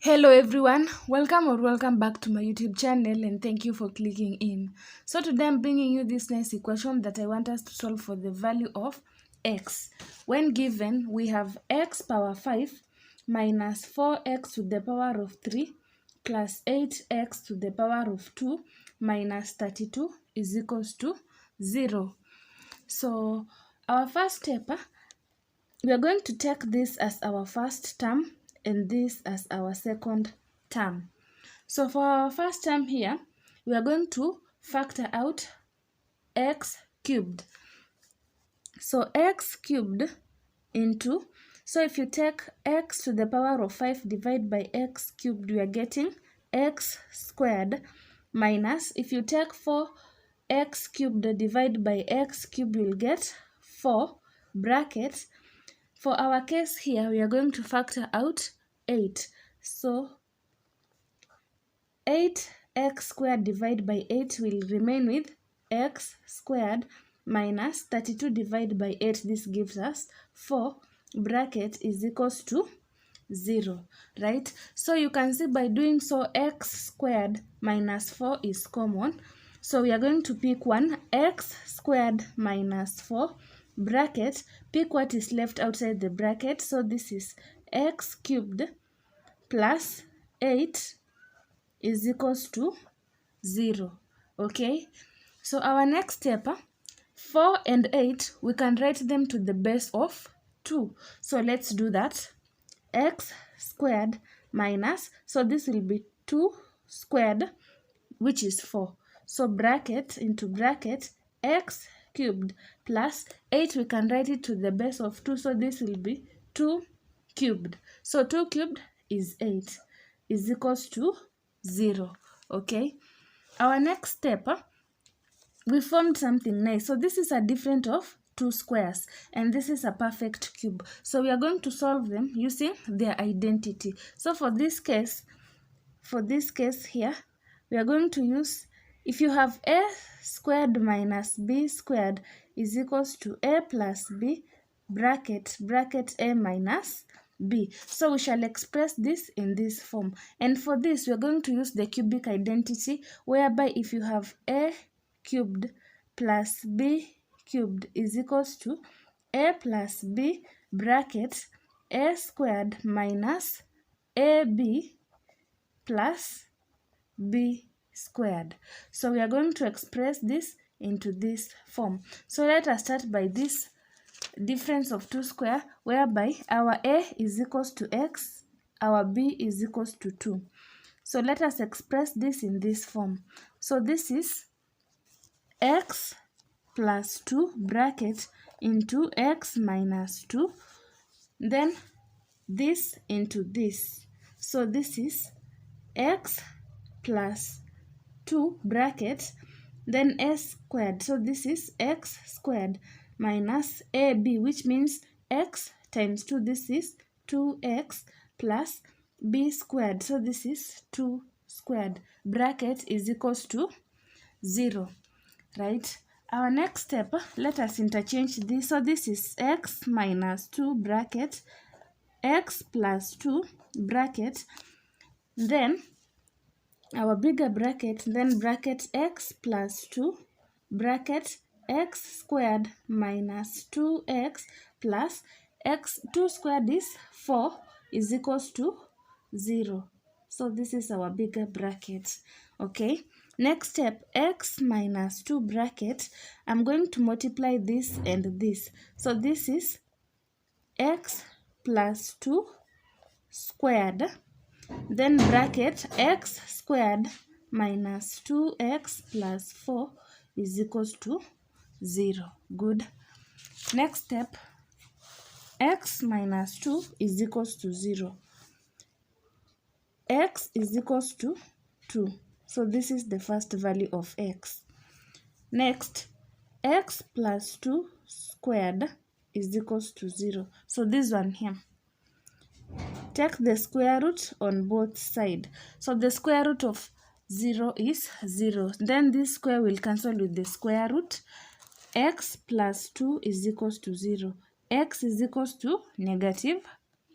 Hello everyone, welcome back to my YouTube channel and thank you for clicking in. So today I'm bringing you this nice equation that I want us to solve for the value of x. When given, we have x power 5 minus 4x to the power of 3 plus 8x to the power of 2 minus 32 is equals to 0. So our first step, we are going to take this as our first term and this as our second term. So for our first term here, we are going to factor out x cubed. So x cubed into, so if you take x to the power of 5 divided by x cubed, we are getting x squared minus, if you take 4x cubed divided by x cubed, you'll get 4 brackets. For our case here, we are going to factor out 8. So 8x squared divided by 8 will remain with x squared minus 32 divided by 8. This gives us 4 bracket is equals to 0, right? So you can see by doing so, x squared minus 4 is common. So we are going to pick one, x squared minus 4 bracket, pick what is left outside the bracket. So this is x cubed plus 8 is equals to 0. Okay, so our next step, 4 and 8, we can write them to the base of 2. So let's do that. X squared minus, so this will be 2 squared, which is 4. So bracket into bracket, x cubed plus 8, we can write it to the base of 2. So this will be 2 cubed. So 2 cubed is 8 is equals to 0. Okay, our next step, we formed something nice. So this is a difference of 2 squares and this is a perfect cube. So we are going to solve them using their identity. So for this case here, we are going to use, if you have a squared minus b squared is equals to a plus b bracket a minus b. So we shall express this in this form. And for this, we are going to use the cubic identity, whereby if you have a cubed plus b cubed is equals to a plus b bracket a squared minus ab plus b squared. So we are going to express this into this form. So let us start by this difference of 2 square, whereby our a is equals to x, our b is equals to 2. So let us express this in this form. So this is x plus 2 bracket into x minus 2, then this into this. So this is x plus 2 bracket, then a squared. So this is x squared minus ab, which means x times 2. This is 2x plus b squared. So this is 2 squared. Bracket is equals to 0, right? Our next step, let us interchange this. So this is x minus 2 bracket x plus 2 bracket, then our bigger bracket, then bracket x plus 2 bracket x squared minus 2x plus x, 2 squared is 4 is equals to 0. So this is our bigger bracket. Okay, next step, x minus 2 bracket, I'm going to multiply this and this. So this is x plus 2 squared, then bracket x squared minus 2x plus 4 is equals to 0. Good. Next step, x minus 2 is equals to 0. X is equals to 2. So this is the first value of x. Next, x plus 2 squared is equals to 0. So this one here, take the square root on both sides. So the square root of 0 is 0. Then this square will cancel with the square root. X plus 2 is equals to 0. X is equals to negative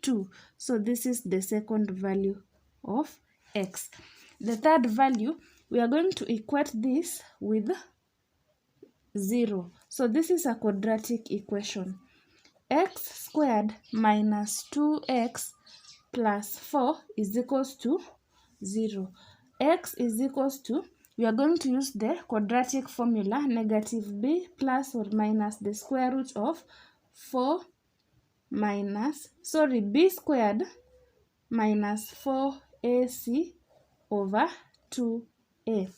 2. So this is the second value of x. The third value, we are going to equate this with 0. So this is a quadratic equation. X squared minus 2x plus 4 is equals to 0. X is equals to, we are going to use the quadratic formula, negative b plus or minus the square root of 4 minus, b squared minus 4ac over 2a.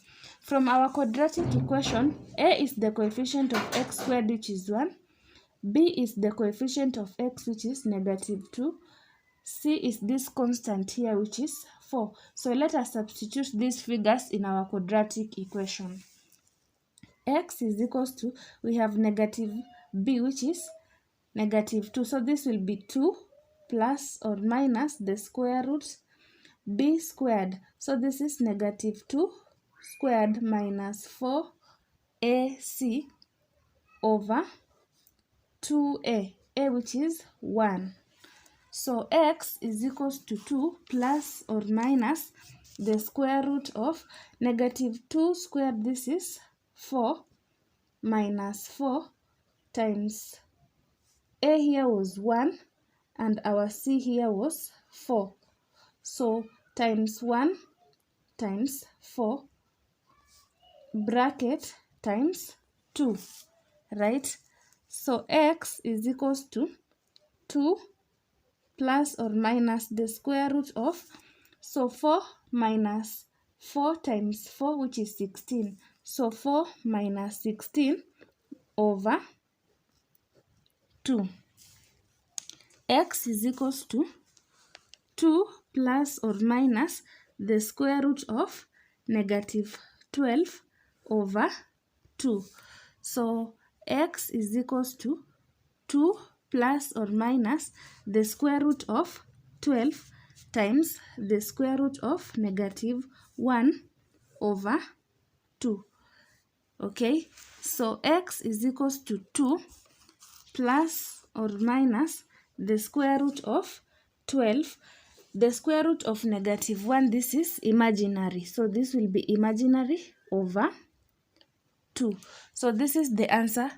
From our quadratic equation, a is the coefficient of x squared, which is 1. B is the coefficient of x, which is negative 2. C is this constant here, which is 4. So let us substitute these figures in our quadratic equation. X is equals to, we have negative b, which is negative 2. So this will be 2 plus or minus the square root b squared. So this is negative 2 squared minus 4ac over 2a, which is 1. So x is equals to 2 plus or minus the square root of negative 2 squared, this is 4, minus 4 times a here was 1 and our c here was 4. So times 1 times 4 bracket times 2, right? So x is equals to 2 plus or minus the square root of, 4 minus 4 times 4, which is 16. So 4 minus 16 over 2. X is equals to 2 plus or minus the square root of negative 12 over 2. So x is equals to 2 plus or minus the square root of 12 times the square root of negative 1 over 2. Okay, so x is equals to 2 plus or minus the square root of 12. The square root of negative 1, this is imaginary. So this will be imaginary over 2. So this is the answer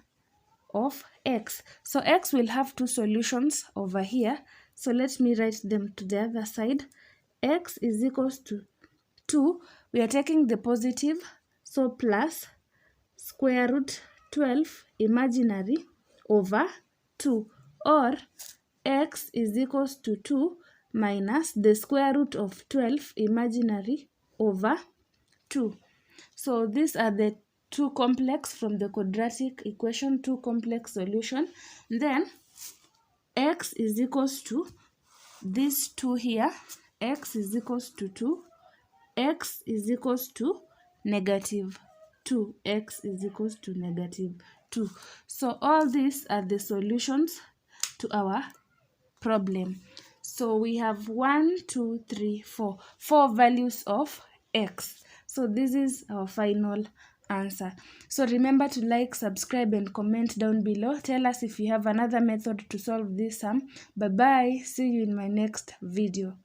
of x. So x will have two solutions over here. So let me write them to the other side. X is equals to 2. We are taking the positive, so plus square root 12 imaginary over 2, or x is equals to 2 minus the square root of 12 imaginary over 2. So these are the two complex from the quadratic equation, two complex solution. Then x is equals to these two here, x is equals to 2, x is equals to negative 2, x is equals to negative 2. So all these are the solutions to our problem. So we have 1, 2, 3, 4. 4 values of x. So this is our final answer. So remember to like, subscribe, and comment down below. Tell us if you have another method to solve this sum. Bye bye. See you in my next video.